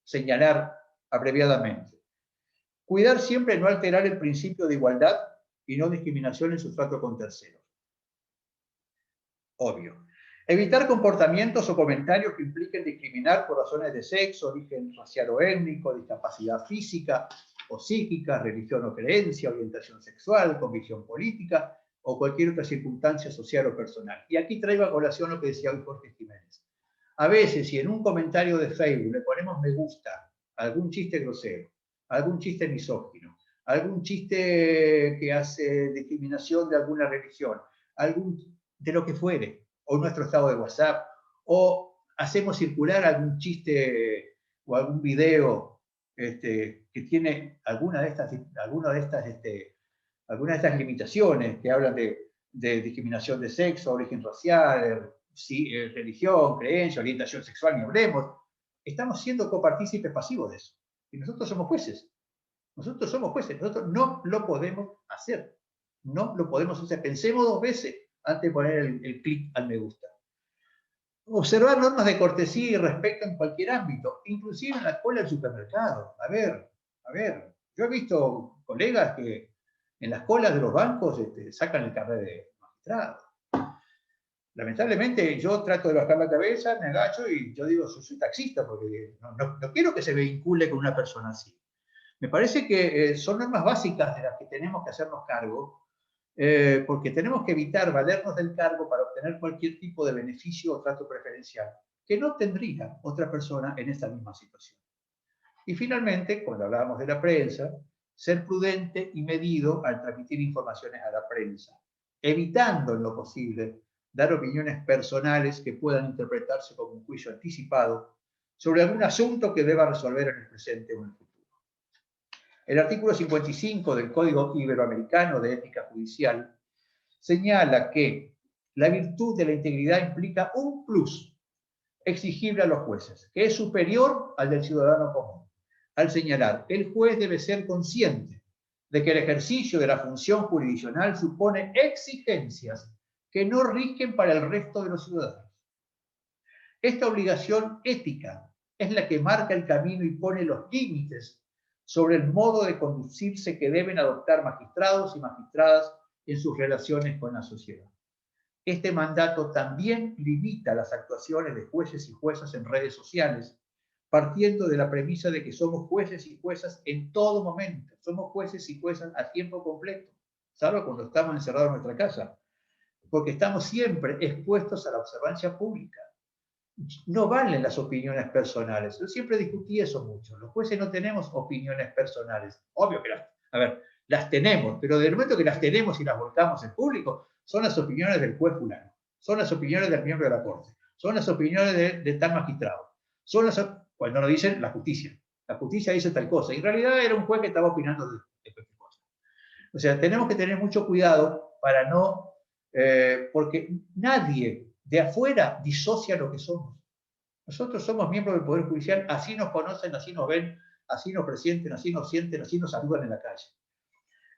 Speaker 2: señalar abreviadamente? Cuidar siempre no alterar el principio de igualdad y no discriminación en su trato con terceros. Obvio. Evitar comportamientos o comentarios que impliquen discriminar por razones de sexo, origen racial o étnico, discapacidad física o psíquica, religión o creencia, orientación sexual, convicción política o cualquier otra circunstancia social o personal. Y aquí traigo a colación lo que decía hoy Jorge Jiménez. A veces, si en un comentario de Facebook le ponemos me gusta a algún chiste grosero, algún chiste misógino, algún chiste que hace discriminación de alguna religión, de lo que fuere, o nuestro estado de WhatsApp, o hacemos circular algún chiste o algún video que tiene alguna de estas limitaciones que hablan de discriminación de sexo, origen racial, religión, creencia, orientación sexual, ni hablemos, estamos siendo copartícipes pasivos de eso. Y nosotros somos jueces. Nosotros somos jueces. Nosotros no lo podemos hacer. No lo podemos hacer. Pensemos dos veces antes de poner el clic al me gusta. Observar normas de cortesía y respeto en cualquier ámbito, inclusive en la cola del supermercado. A ver, yo he visto colegas que en las colas de los bancos sacan el carnet de magistrado. Lamentablemente yo trato de bajar la cabeza, me agacho y yo digo, soy taxista, porque no quiero que se vincule con una persona así. Me parece que son normas básicas de las que tenemos que hacernos cargo, porque tenemos que evitar valernos del cargo para obtener cualquier tipo de beneficio o trato preferencial, que no tendría otra persona en esta misma situación. Y finalmente, cuando hablábamos de la prensa, ser prudente y medido al transmitir informaciones a la prensa, evitando en lo posible dar opiniones personales que puedan interpretarse como un juicio anticipado sobre algún asunto que deba resolver en el presente o en el futuro. El artículo 55 del Código Iberoamericano de Ética Judicial señala que la virtud de la integridad implica un plus exigible a los jueces, que es superior al del ciudadano común, al señalar que el juez debe ser consciente de que el ejercicio de la función jurisdiccional supone exigencias que no rigen para el resto de los ciudadanos. Esta obligación ética es la que marca el camino y pone los límites sobre el modo de conducirse que deben adoptar magistrados y magistradas en sus relaciones con la sociedad. Este mandato también limita las actuaciones de jueces y juezas en redes sociales, partiendo de la premisa de que somos jueces y juezas en todo momento. Somos jueces y juezas a tiempo completo, salvo cuando estamos encerrados en nuestra casa, porque estamos siempre expuestos a la observancia pública. No valen las opiniones personales. Yo siempre discutí eso mucho. Los jueces no tenemos opiniones personales. Obvio que las tenemos, pero del momento que las tenemos y las volcamos en público, son las opiniones del juez fulano, son las opiniones del miembro de la corte, son las opiniones de tal magistrado, cuando nos dicen la justicia dice tal cosa, y en realidad era un juez que estaba opinando de cualquier cosa. O sea, tenemos que tener mucho cuidado para no, porque nadie de afuera disocia lo que somos. Nosotros somos miembros del Poder Judicial, así nos conocen, así nos ven, así nos presienten, así nos sienten, así nos saludan en la calle.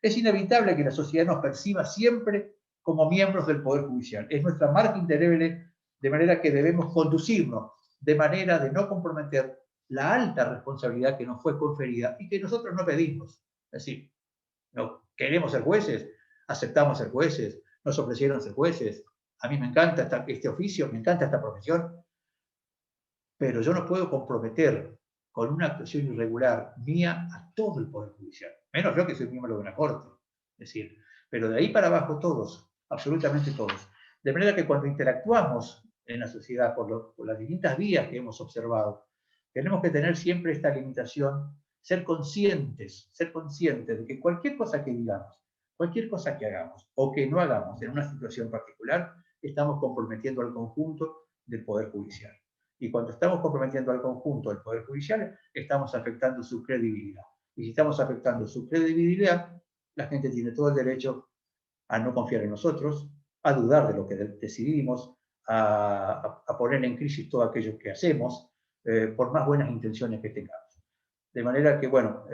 Speaker 2: Es inevitable que la sociedad nos perciba siempre como miembros del Poder Judicial. Es nuestra marca indeleble, de manera que debemos conducirnos de manera de no comprometer la alta responsabilidad que nos fue conferida y que nosotros no pedimos. Es decir, no queremos ser jueces, aceptamos ser jueces, nos ofrecieron ser jueces. A mí me encanta este oficio, me encanta esta profesión, pero yo no puedo comprometer con una actuación irregular mía a todo el Poder Judicial, menos yo que soy miembro de una corte. Es decir, pero de ahí para abajo todos, absolutamente todos. De manera que cuando interactuamos en la sociedad por las distintas vías que hemos observado, tenemos que tener siempre esta limitación, ser conscientes de que cualquier cosa que digamos, cualquier cosa que hagamos o que no hagamos en una situación particular, estamos comprometiendo al conjunto del Poder Judicial. Y cuando estamos comprometiendo al conjunto del Poder Judicial, estamos afectando su credibilidad. Y si estamos afectando su credibilidad, la gente tiene todo el derecho a no confiar en nosotros, a dudar de lo que decidimos, a poner en crisis todo aquello que hacemos, por más buenas intenciones que tengamos. De manera que, bueno,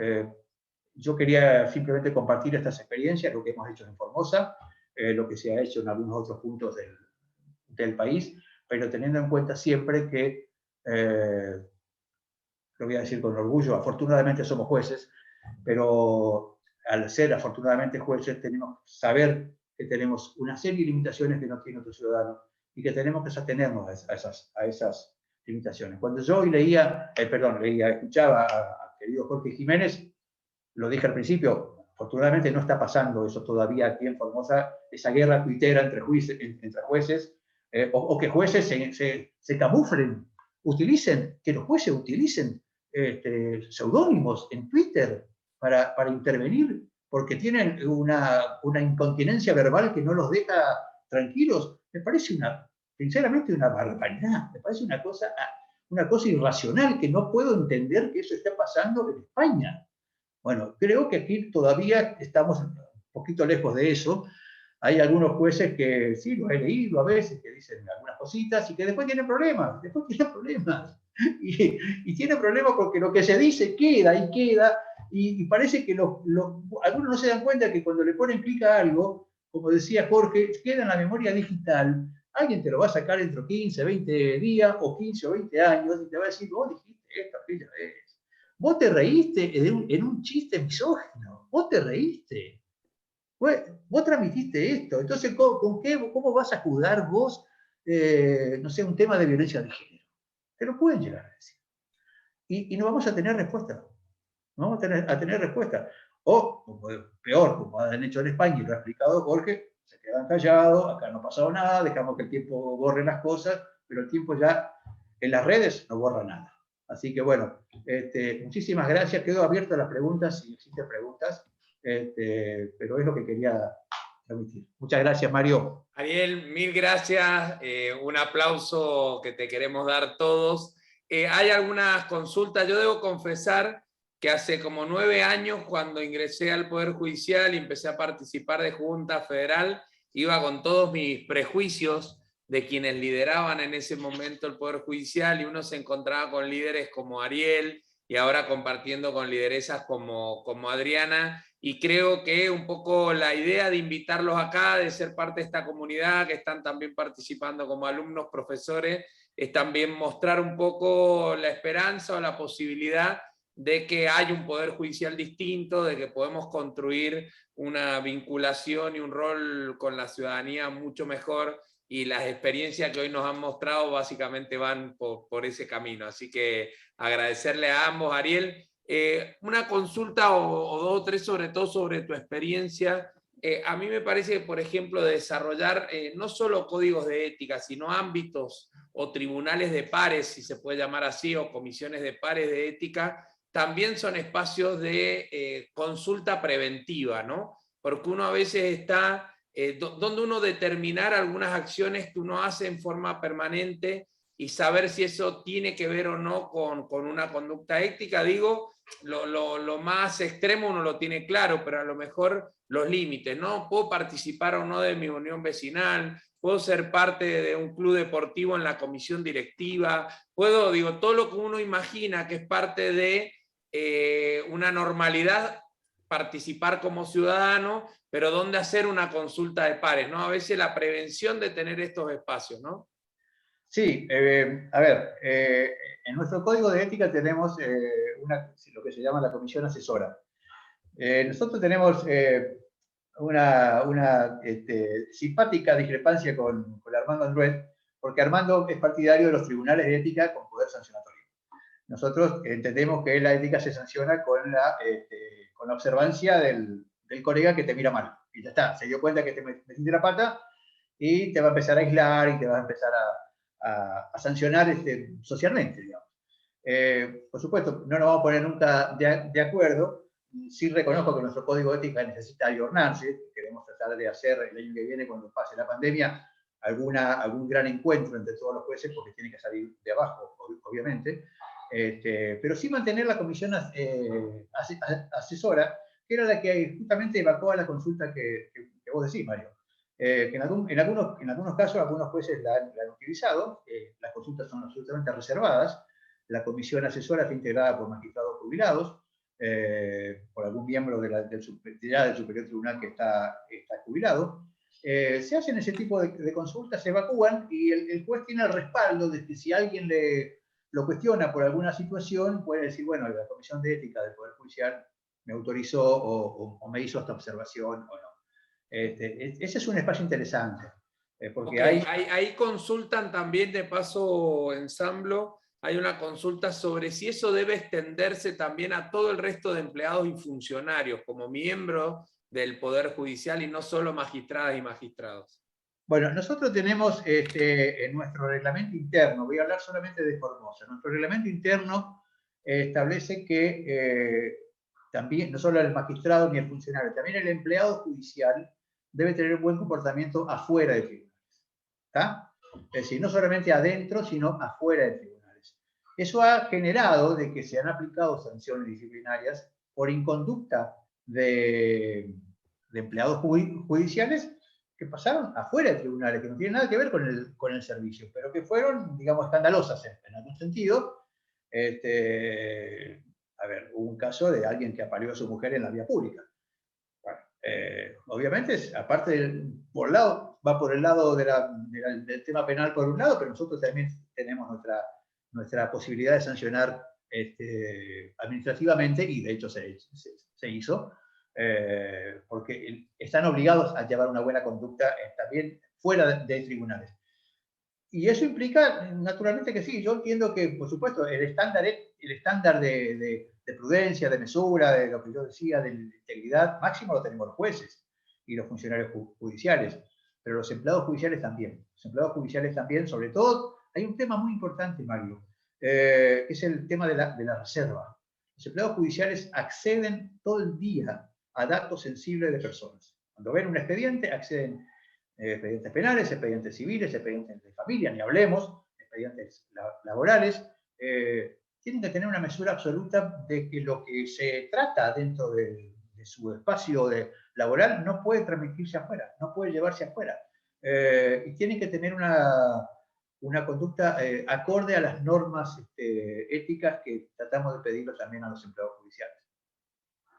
Speaker 2: yo quería simplemente compartir estas experiencias, lo que hemos hecho en Formosa, lo que se ha hecho en algunos otros puntos del país, pero teniendo en cuenta siempre que, lo voy a decir con orgullo, afortunadamente somos jueces, pero al ser afortunadamente jueces tenemos que saber que tenemos una serie de limitaciones que no tiene otro ciudadano y que tenemos que atenernos a esas limitaciones. Cuando yo hoy escuchaba al querido Jorge Jiménez, lo dije al principio, afortunadamente no está pasando eso todavía aquí en Formosa, esa guerra tuitera entre jueces, o que jueces se camuflen, que los jueces utilicen seudónimos en Twitter para intervenir, porque tienen una incontinencia verbal que no los deja tranquilos. Me parece sinceramente una barbaridad, me parece una cosa irracional, que no puedo entender que eso esté pasando en España. Bueno, creo que aquí todavía estamos un poquito lejos de eso. Hay algunos jueces que sí, los he leído a veces, que dicen algunas cositas y que después tienen problemas. Y tienen problemas porque lo que se dice queda y queda, y parece que algunos no se dan cuenta que cuando le ponen clic a algo, como decía Jorge, queda en la memoria digital. Alguien te lo va a sacar dentro de 15, 20 días, o 15 o 20 años, y te va a decir, vos dijiste esto aquella vez. Vos te reíste en un chiste misógino. Vos te reíste. Vos transmitiste esto. Entonces, ¿cómo vas a juzgar vos, no sé, un tema de violencia de género? Te lo pueden llegar a decir. Y no vamos a tener respuesta. No vamos a tener respuesta. O, peor, como han hecho en España y lo ha explicado Jorge, se quedan callados, acá no ha pasado nada, dejamos que el tiempo borre las cosas, pero el tiempo ya en las redes no borra nada. Así que bueno, muchísimas gracias. Quedo abierto a las preguntas, si existen preguntas, pero es lo que quería transmitir. Muchas gracias, Mario.
Speaker 1: Ariel, mil gracias. Un aplauso que te queremos dar todos. Hay algunas consultas. Yo debo confesar que hace como 9 años, cuando ingresé al Poder Judicial y empecé a participar de Junta Federal, iba con todos mis prejuicios de quienes lideraban en ese momento el Poder Judicial, y uno se encontraba con líderes como Ariel, y ahora compartiendo con lideresas como Adriana, y creo que un poco la idea de invitarlos acá, de ser parte de esta comunidad, que están también participando como alumnos, profesores, es también mostrar un poco la esperanza o la posibilidad de que hay un poder judicial distinto, de que podemos construir una vinculación y un rol con la ciudadanía mucho mejor, y las experiencias que hoy nos han mostrado básicamente van por ese camino. Así que agradecerle a ambos. Ariel, una consulta o dos o tres, sobre todo sobre tu experiencia. A mí me parece que, por ejemplo, desarrollar no solo códigos de ética, sino ámbitos o tribunales de pares, si se puede llamar así, o comisiones de pares de ética, también son espacios de consulta preventiva, ¿no? Porque uno a veces está donde uno determinar algunas acciones que uno hace en forma permanente y saber si eso tiene que ver o no con una conducta ética. Digo, lo más extremo uno lo tiene claro, pero a lo mejor los límites, ¿no? Puedo participar o no de mi unión vecinal, puedo ser parte de un club deportivo en la comisión directiva, puedo, digo, todo lo que uno imagina que es parte de una normalidad, participar como ciudadano, pero dónde hacer una consulta de pares, ¿no? A veces la prevención de tener estos espacios, ¿no?
Speaker 2: Sí, a ver, en nuestro código de ética tenemos lo que se llama la comisión asesora. Nosotros tenemos una simpática discrepancia con Armando Andrés, porque Armando es partidario de los tribunales de ética con poder sancionatorio. Nosotros entendemos que la ética se sanciona con la observancia del colega que te mira mal. Y ya está, se dio cuenta que te metiste la pata y te va a empezar a aislar y te va a empezar a sancionar socialmente, digamos. Por supuesto, no nos vamos a poner nunca de acuerdo. Sí reconozco que nuestro código de ética necesita ayornarse. Queremos tratar de hacer el año que viene, cuando pase la pandemia, algún gran encuentro entre todos los jueces, porque tiene que salir de abajo, obviamente. Pero sí mantener la comisión asesora, que era la que justamente evacuaba la consulta que vos decís, Mario. Que en algunos casos, algunos jueces la han utilizado. Las consultas son absolutamente reservadas. La comisión asesora está integrada por magistrados jubilados, por algún miembro del Superior Tribunal que está jubilado. Se hacen ese tipo de consultas, se evacúan, y el juez tiene el respaldo de que si alguien lo cuestiona por alguna situación, puede decir, bueno, la Comisión de Ética del Poder Judicial me autorizó o me hizo esta observación o no. Ese es un espacio interesante. Porque
Speaker 1: okay. Ahí consultan también, de paso, ensamblo, hay una consulta sobre si eso debe extenderse también a todo el resto de empleados y funcionarios como miembros del Poder Judicial, y no solo magistradas y magistrados.
Speaker 2: Bueno, nosotros tenemos en nuestro reglamento interno, voy a hablar solamente de Formosa, nuestro reglamento interno establece que también, no solo el magistrado ni el funcionario, también el empleado judicial debe tener un buen comportamiento afuera de tribunales. ¿Está? Es decir, no solamente adentro, sino afuera de tribunales. Eso ha generado de que se han aplicado sanciones disciplinarias por inconducta de empleados judiciales que pasaron afuera de tribunales, que no tienen nada que ver con el servicio, pero que fueron, digamos, escandalosas en algún sentido. A ver, hubo un caso de alguien que apaleó a su mujer en la vía pública. Bueno, obviamente, aparte, va por el lado del tema penal por un lado, pero nosotros también tenemos nuestra posibilidad de sancionar administrativamente, y de hecho se hizo, porque están obligados a llevar una buena conducta también fuera de tribunales. Y eso implica, naturalmente, que sí. Yo entiendo que, por supuesto, el estándar de prudencia, de mesura, de lo que yo decía, de integridad máximo, lo tenemos los jueces y los funcionarios judiciales, pero los empleados judiciales también. los empleados judiciales también, sobre todo, hay un tema muy importante, Mario, que es el tema de la reserva. Los empleados judiciales acceden todo el día a datos sensibles de personas. Cuando ven un expediente, acceden a expedientes penales, expedientes civiles, expedientes de familia, ni hablemos, expedientes laborales. Tienen que tener una mesura absoluta de que lo que se trata dentro de su espacio laboral no puede transmitirse afuera, no puede llevarse afuera. Y tienen que tener una conducta acorde a las normas éticas que tratamos de pedirlo también a los empleados judiciales.